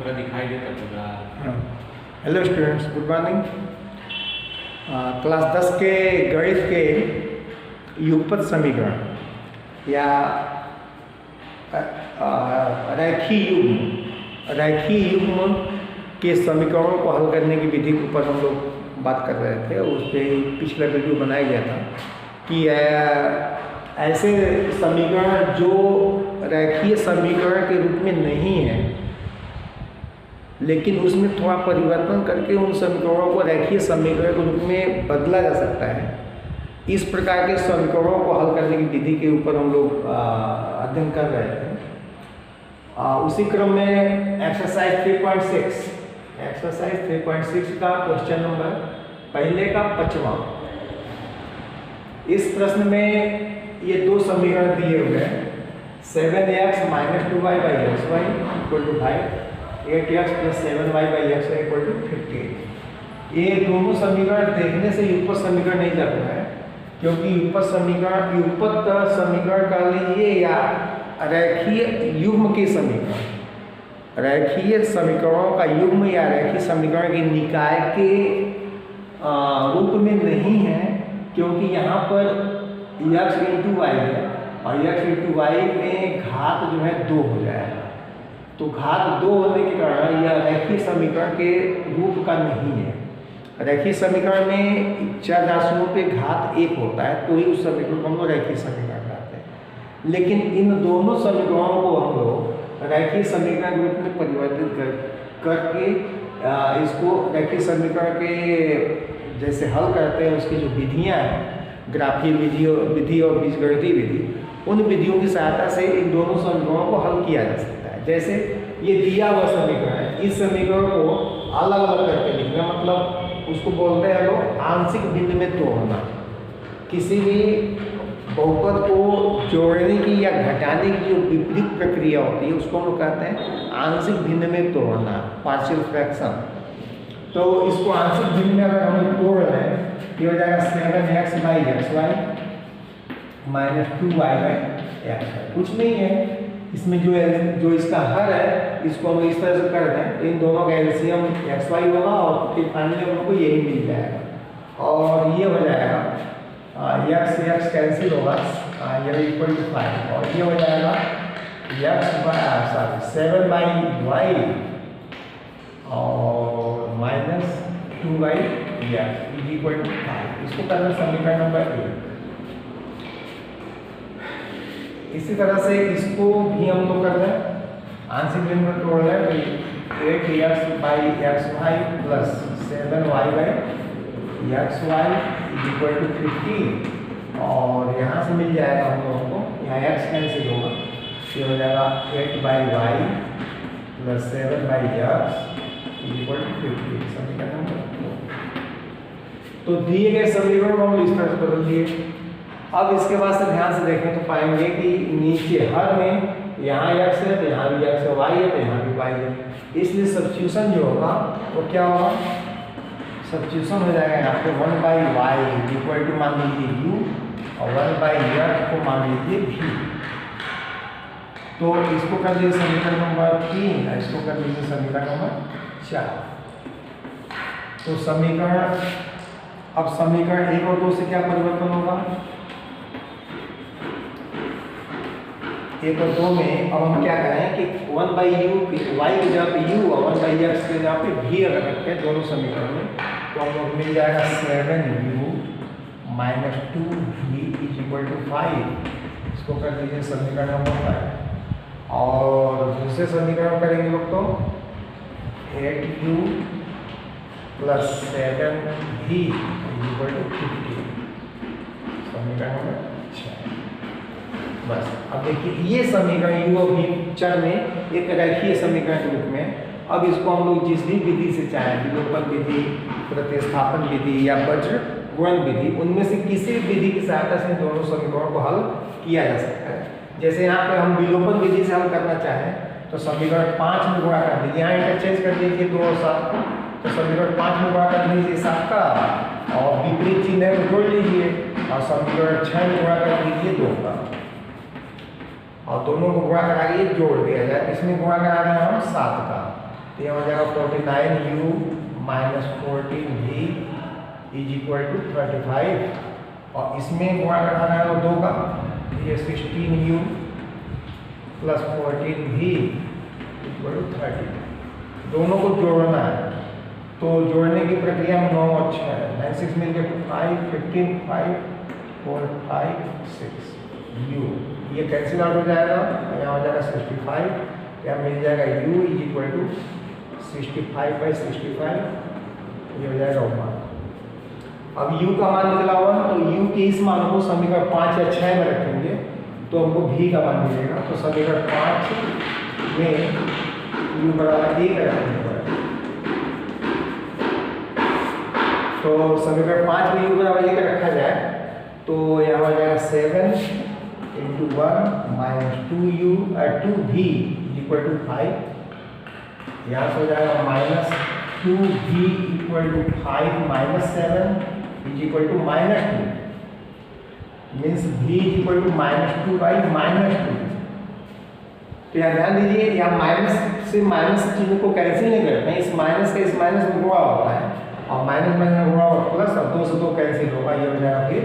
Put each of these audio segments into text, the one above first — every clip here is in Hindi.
पूरा दिखाई देता पूरा। हाँ। Hello students, good morning. Class 10 के गणित के युगपत समीकरण या रैखिक युग्म के समीकरणों को हल करने की विधि के ऊपर हम लोग बात कर रहे थे। उस पर पिछला वीडियो बनाया गया था कि ऐसे समीकरण जो रैखिक समीकरण के रूप में नहीं है, लेकिन उसमें थोड़ा परिवर्तन करके उन समीकरणों को रैखिक समीकरण के रूप में बदला जा सकता है। इस प्रकार के समीकरणों को हल करने की विधि के ऊपर हम लोग अध्ययन कर रहे थे। उसी क्रम में एक्सरसाइज 3.6 का क्वेश्चन नंबर पहले का 5वां। इस प्रश्न में ये दो समीकरण दिए हुए हैं। 7x - 2y / xy = 5, 8x + 7y / xy = 15। ये दोनों समीकरण देखने से युगपत समीकरण नहीं लग रहा है, क्योंकि युगपत समीकरण का लीजिए या रैखिक युग्म के समीकरण, रैखिक समीकरणों का युग्म या रैखिक समीकरण के निकाय के रूप में नहीं है, क्योंकि यहाँ पर x × y है और x × y में घात जो है 2 हो जाएगा। तो घात 2 होने के कारण यह रैखिक समीकरण के रूप का नहीं है। रैखिक समीकरण में चार राशियों पे घात 1 होता है, तो ही उस समीकरण को हम लोग रैखिक समीकरण कहते हैं। लेकिन इन दोनों समीकरणों को हम लोग रैखिक समीकरण के रूप में परिवर्तित करके इसको रैखिक समीकरण के जैसे हल करते हैं, उसकी जो विधियाँ हैं, ग्राफीय विधि और बीजगणितीय विधि, उन विधियों की सहायता से इन दोनों समीकरणों को हल किया जा सकता है। जैसे ये दिया हुआ समीकरण है, इस समीकरण को अलग अलग करके लिखना, मतलब उसको बोलते हैं लोग आंशिक भिन्न में तोड़ना। किसी भी बहुपद को जोड़ने की या घटाने की जो विपरीत प्रक्रिया होती है, उसको हम लोग कहते हैं आंशिक भिन्न में तोड़ना, पार्शियल फ्रैक्शन। तो इसको आंशिक भिन्न में अगर हम तोड़ रहे हैं, ये हो जाएगा 7x / xy - 2y / xy। कुछ नहीं है इसमें, जो इसका हर है इसको हम इस तरह से कर दें तो इन दोनों का एलसीएम xy होगा और फिर फाइनली हम लोग को यही मिल जाएगा। और ये हो जाएगा x कैंसिल होगा, ये = 5, और ये हो जाएगा 7/y और -2y = 5। इसको करना समीकरण नंबर 1। इसी तरह से इसको भी हम लोग कर रहे हैं, आंशिक भिन्न में तोड़ रहे हैं, तो 8x / xy + 7y / xy = 15। और यहाँ से मिल जाएगा हम लोगों को, यहाँ x कैंसिल होगा, ये हो जाएगा 8/y + 7/x = 15। समीकरण नंबर 2। तो दिए गए समीकरण को हम इस तरह से बदल दिए। अब इसके बाद से ध्यान से देखें तो पाएंगे कि नीचे हर में यहाँ x है तो यहाँ भी x है, y है तो यहाँ भी y है। इसलिए सब्स्टिट्यूशन जो होगा वो क्या होगा, सब्स्टिट्यूशन हो जाएगा यहाँ पे 1/y = मान लीजिए u और 1/x को मान लीजिए v। तो इसको कर लीजिए समीकरण नंबर 3 और इसको कर लीजिए समीकरण नंबर 4। तो अब समीकरण 1 और 2 से क्या परिवर्तन होगा, 1 और 2 में अब हम क्या करें कि 1/u y की जगह पे u और 1/x की जगह पे v अगर रखते हैं दोनों समीकरण में, तो हम लोग मिल जाएगा 7u - 2v = 5। इसको कर दीजिए समीकरण नंबर 5। और दूसरे समीकरण करेंगे लोग तो 8u + 7v = 15। समीकरण नंबर 6। बस अब देखिए ये समीकरण u और v चर में एक रैखिक समीकरण के रूप में। अब इसको हम लोग जिस भी विधि से चाहें, विलोपन विधि, प्रतिस्थापन विधि या वज्र गुणन विधि, उनमें से किसी भी विधि की सहायता से दोनों समीकरणों को हल किया जा सकता है। जैसे यहाँ पे हम विलोपन विधि से हल करना चाहें तो समीकरण 5 में गुणा कर दीजिए, यहाँ इंटरचेंज कर दीजिए 2 और 7 को, तो समीकरण 5 में गुणा कर दीजिए 7 का और विपरीत चिन्ह को जोड़ लीजिए और समीकरण 6 में गुणा कर दीजिए 2 का। और दोनों को गुणा करा के जोड़ दिया जाए, इसमें गुणा करा रहे हैं हम 7 का, तो यह हो जाएगा 49u minus 14v is equal to 35, और इसमें गुणा कराना है वो 2 का, ये 16u plus 14v equal to 30, दोनों को जोड़ना है। तो जोड़ने की प्रक्रिया में 9 और 6 है, 9 6 मिल के 5 15 5 4 5 6 u, ये कैंसिल आउट हो जाएगा, यहाँ हो जाएगा 65, यहाँ मिल जाएगा u इज इक्वल टू 65/65, ये हो जाएगा 1। अब u का मान निकला हुआ, तो u के इस मान को समीकरण 5 या 6 में रखेंगे तो हमको v का मान मिलेगा। तो समीकरण 5 में u बराबर 1 रखेंगे, तो समीकरण 5 में u बराबर 1 रखा जाए तो यहाँ हो जाएगा 7 × 1 माइनस 2v इक्वल टू 5, यहाँ से हो जाएगा minus 2v equal to 5 minus 7 is equal to -2, means v equal to -2 by -2। तो यहाँ ध्यान दीजिए, यहाँ माइनस से माइनस चिन्ह को कैंसिल नहीं करते हैं, इस माइनस का इस माइनस में गुणा होता है, और माइनस माइनस गुणा और प्लस, और 2 से 2 कैंसिल होगा, ये हो जाएगा फिर a,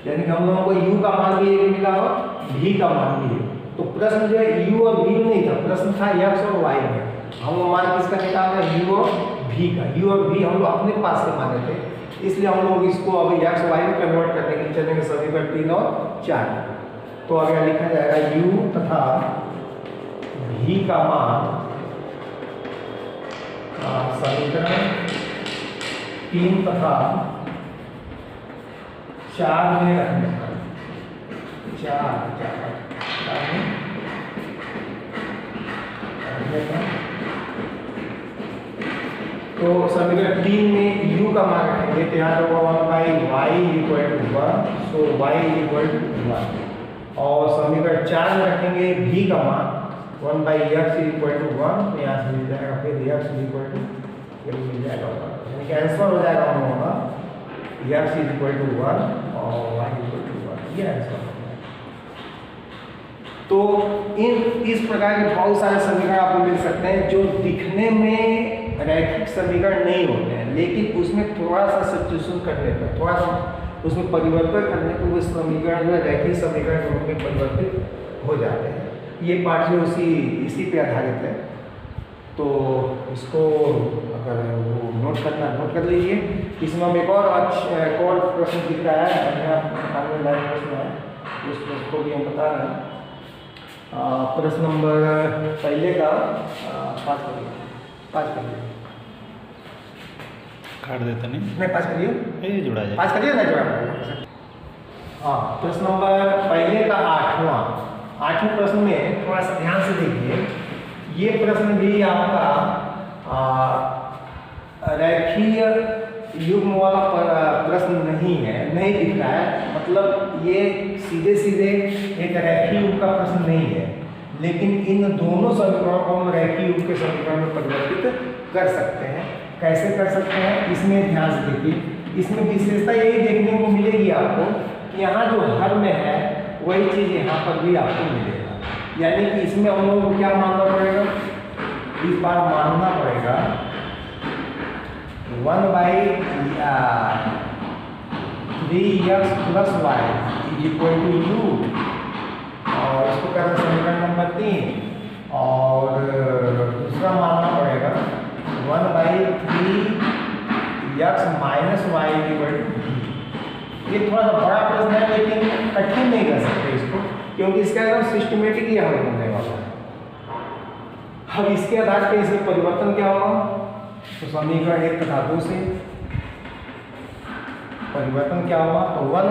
यानी कि हम लोगों को u का मान भी 1 मिला और v का मान भी 1। तो प्रश्न जो है u और v में नहीं था, प्रश्न था x और y में। हम लोग मान किसका निकालना है, u और v का। u और v हम लोग अपने पास से माने थे, इसलिए हम लोग इसको अभी x y में कन्वर्ट करने के लिए चलेंगे समीकरण 3 और 4। तो अगर लिखा जाएगा u तथा v का मान समीकरण 3 तथा 4 में रखने का, 4 तो समीकरण 3 में u का मान रखेंगे, तो यहाँ होगा 1/y equal to 1, so y equal to 1, और समीकरण 4 में रखेंगे v का मान 1/x इक्वल टू 1, तो यहाँ से मिल जाएगा फिर x इक्वल टू मिल जाएगा 1, यानी कि आंसर हो जाएगा हम लोगों का x इक्वल टू 1 और y इक्वल टू 1, ये आंसर हो जाएगा। तो इस प्रकार के बहुत सारे समीकरण आपको मिल सकते हैं जो दिखने में रैखिक समीकरण नहीं होते हैं, लेकिन उसमें थोड़ा सा सब्स्टिट्यूशन करने पर, थोड़ा सा उसमें परिवर्तन करने पर वो समीकरण जो है रैखिक समीकरण के रूप में परिवर्तित हो जाते हैं। ये पाठ जो इसी पे आधारित है, तो इसको अगर वो नोट कर लीजिए। इसमें हम एक और प्रश्न दिख रहा है, प्रश्न है, उस प्रश्न को भी हम बता रहे हैं। प्रश्न नंबर पहले का 5 करिए, काट देते नहीं 5 करिए, जुड़ा जाए 5 करिए ना जुड़ा। हाँ, प्रश्न नंबर पहले का 8वां प्रश्न में थोड़ा सा ध्यान से देखिए। ये प्रश्न भी आपका रैखिक युग्म वाला प्रश्न नहीं है, नहीं दिख रहा है, मतलब ये सीधे एक रैखिक युग्म का प्रश्न नहीं है, लेकिन इन दोनों समीकरणों को हम रैखिक युग्म के समीकरण में परिवर्तित कर सकते हैं। कैसे कर सकते हैं, इसमें ध्यान से देखिए। इसमें विशेषता यही देखने को मिलेगी आपको कि यहाँ जो हर में है वही चीज़ यहाँ पर भी आपको मिलेगा, यानी कि इसमें हम लोगों को क्या मानना पड़ेगा, इस बार मानना पड़ेगा 1/3x plus y is equal to u, और इसको करना समीकरण नंबर 3, और दूसरा मानना पड़ेगा 1/3x minus y equal to v। ये थोड़ा सा बड़ा प्रश्न है, लेकिन कठिन नहीं कर सकते इसको, क्योंकि इसका एकदम सिस्टमेटिक ही हल होने वाला है। अब इसके आधार पर इसमें परिवर्तन क्या होगा, तो समीकरण 1 तथा 2 से परिवर्तन क्या होगा, तो 1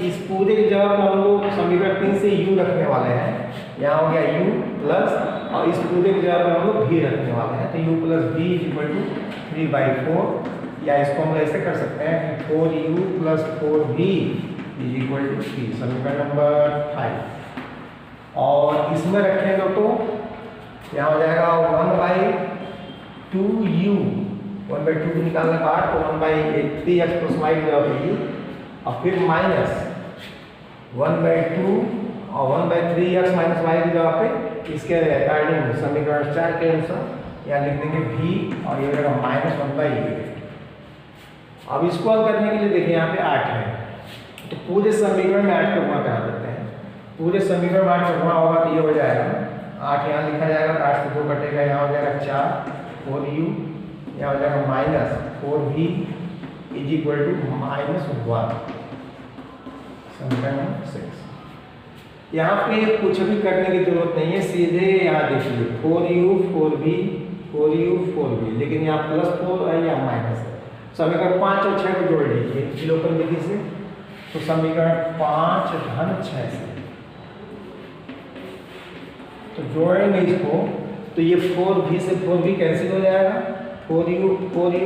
इस पूरे की जगह में हम लोग समीकरण 3 से u रखने वाले हैं, यहाँ हो गया u प्लस, और इस पूरे की जगह में हम लोग v रखने वाले हैं, तो u plus v equal to 3/4, या इसको हम ऐसे कर सकते हैं कि 4u plus 4v is equal to 3, समीकरण नंबर 5। और इसमें रखेंगे तो यहाँ हो जाएगा 1/2u, 1/2 निकालने के बाद तो 1/3x प्लस y u, और फिर माइनस 1/2 और 1/3x माइनस y की जगह पे इसके अकॉर्डिंग समीकरण 4 के अनुसार यहाँ लिख देंगे v और ये हो जाएगा -1/8। अब इसको हल करने के लिए देखिए यहाँ पे 8 है, तो पूरे समीकरण में 8 का गुणा करा देते हैं। पूरे समीकरण में 8 का गुणा होगा तो ये हो जाएगा 8 यहाँ लिखा जाएगा, 8 से 2 कटेगा, यहाँ हो जाएगा 4 4u, यहाँ हो जाएगा -4v इज इक्वल टू -1। समीकरण 6। यहाँ पे कुछ भी करने की जरूरत नहीं है, सीधे यहाँ देखिए 4u 4v 4u 4v, लेकिन यहाँ +4 है, यहाँ माइनस है। समीकरण 5 और 6 को जोड़ लीजिए विलोपन विधि से, तो समीकरण 5 धन 6 से तो जोड़ेंगे इसको, तो ये 4v से 4v कैंसिल हो जाएगा, 4u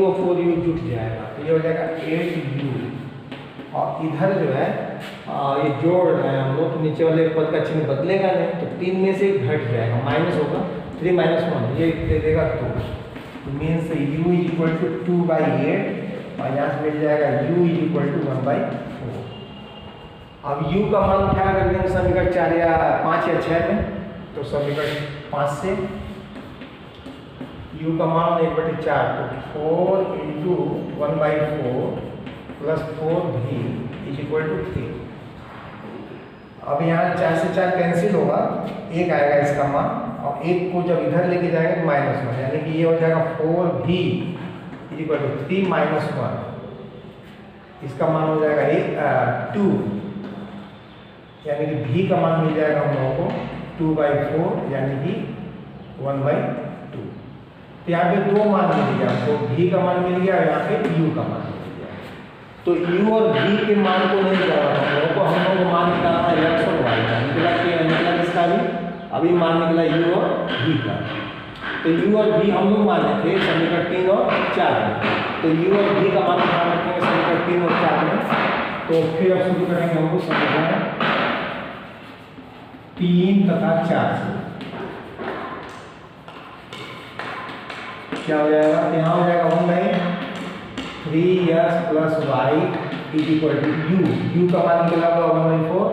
और 4u जुट जाएगा, तो ये हो जाएगा 8u। और इधर जो है ये जोड़ रहे हैं हम लोग, नीचे वाले पद का चिन्ह बदलेगा नहीं, तो 3 में से घट जाएगा, माइनस होगा, 3 - 1 ये दे देगा 2, तो means u is equal to 2/8 और यहाँ से मिल जाएगा u इज इक्वल टू 1/4। अब u का मान क्या कर देंगे समीकरण 4 या 5 या 6 में, तो समीकरण 5 से u का मान 1/4, तो 4 × 1/4 + 4v इज इक्वल टू 3। अब यहाँ 4 से 4 कैंसिल होगा, 1 आएगा इसका मान, और 1 को जब इधर लेके जाएंगे तो -1, यानी कि ये हो जाएगा 4v इज इक्वल टू 3 - 1, इसका मान हो जाएगा 2, यानी कि v का मान मिल जाएगा हम लोगों को 2/4 यानी कि 1/2। तो यहाँ पे 2 मान मिल गया हमको, v का मान मिल गया और यहाँ पे u का मान मिल गया। तो u और v के मान को नहीं निकालना हम लोगों को, हम लोगों को मान निकालना है x और y का। निकला किसका अभी मान निकला u और v का। तो u और v हम लोग मान थे समीकरण 3 और 4 में, तो u और v का मान ध्यान रखेंगे समीकरण 3 और 4 में। तो फिर अब शुरू करेंगे हम लोग समीकरण 3 तथा 4 से। क्या हो जाएगा, यहाँ हो जाएगा 1/3x + y is equal to u का मान निकला होगा 1/4।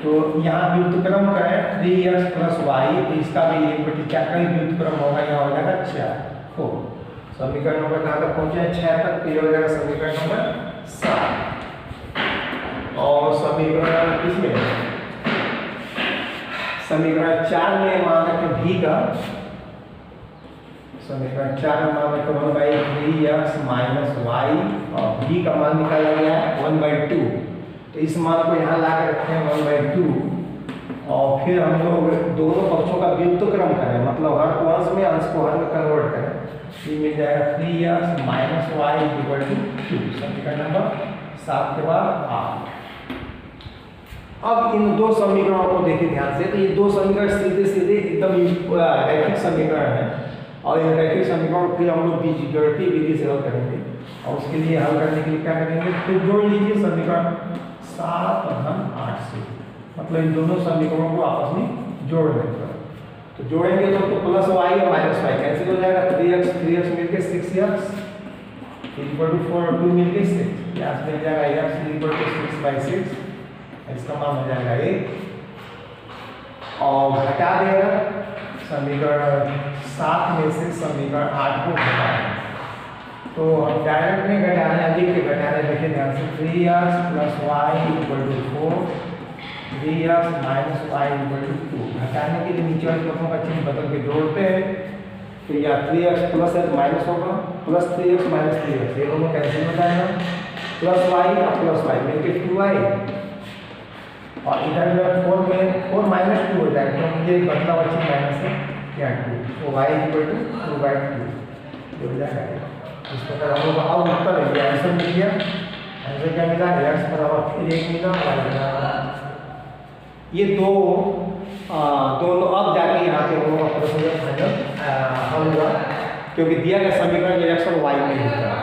तो यहाँ व्युत्क्रम करें 3x + y, तो इसका भी 1/4 का ही व्युत्क्रम होगा, यहाँ हो जाएगा 4। समीकरण नंबर कहाँ तक पहुँचे हैं, 6 तक, तो ये हो जाएगा समीकरण नंबर 7। और समीकरण किसमें, समीकरण 4 में मान रखें v का, समीकरण 4 में मान रखें 1/3x - y और v का मान निकाला गया है 1/2, तो इस मान को यहाँ ला कर रखते हैं 1/2। और फिर हम लोग दोनों पक्षों का व्युत्क्रम करें, मतलब हर को अंश में, अंश को हर में कन्वर्ट करें, ये मिल जाएगा 3x - y = 2। समीकरण नंबर 7 के बाद 8। अब इन दो समीकरणों को देखिए ध्यान से, तो ये दो समीकरण सीधे सीधे एकदम रैखिक समीकरण है, और इन रैखिक समीकरण को फिर हम लोग बीजगणितीय विधि से हल करेंगे। और उसके लिए हल करने के लिए क्या करेंगे, फिर जोड़ लीजिए समीकरण 7 धन 8 से, मतलब इन दोनों समीकरणों को आपस में जोड़ देंगे। तो जोड़ेंगे तो +y और -y कैंसिल हो जाएगा, 3x मिलके 6x = 4 और 2 मिलके 6, यहाँ से मिल जाएगा x = 6/6, इसका मान हो जाएगा 1। और घटा देगा समीकरण 7 में से समीकरण 8 को घटा दें, तो हम डायरेक्ट में घटा रहे हैं, अधिक के घटा रहे हैं। देखिए ध्यान से 3x + y = 4, 3x - y = 2। घटाने के लिए नीचे वाले पदों का चिन्ह बदल के जोड़ते हैं, तो या 3x प्लस है तो माइनस होगा, +3x - 3x ये दोनों कैंसिल हो जाएगा, +y और +y मिलके 2y, और इधर जो 4 में 4 - 2 हो जाएगा, तो मुझे बदला हुआ चिन्ह माइनस है क्या 2, तो y = 2/2 हो जाएगा। इस प्रकार हम लोग अब उत्तर है आंसर मिल गया। आंसर क्या मिला, x = फिर 1 मिला, y ये दोनों अब जाके यहाँ पे हम लोग का प्रश्न फाइनल होगा, क्योंकि दिया गया समीकरण x और y में ही था।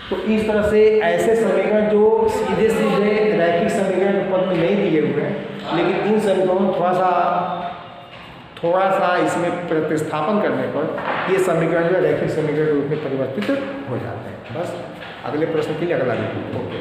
तो इस तरह से ऐसे समीकरण जो सीधे सीधे रैखिक समीकरण पद में नहीं दिए हुए हैं, लेकिन इन समीकरणों में थोड़ा सा इसमें प्रतिस्थापन करने पर ये समीकरण जो है रैखिक समीकरण के रूप में परिवर्तित हो जाते हैं। बस अगले प्रश्न के लिए अगला वीडियो। ओके।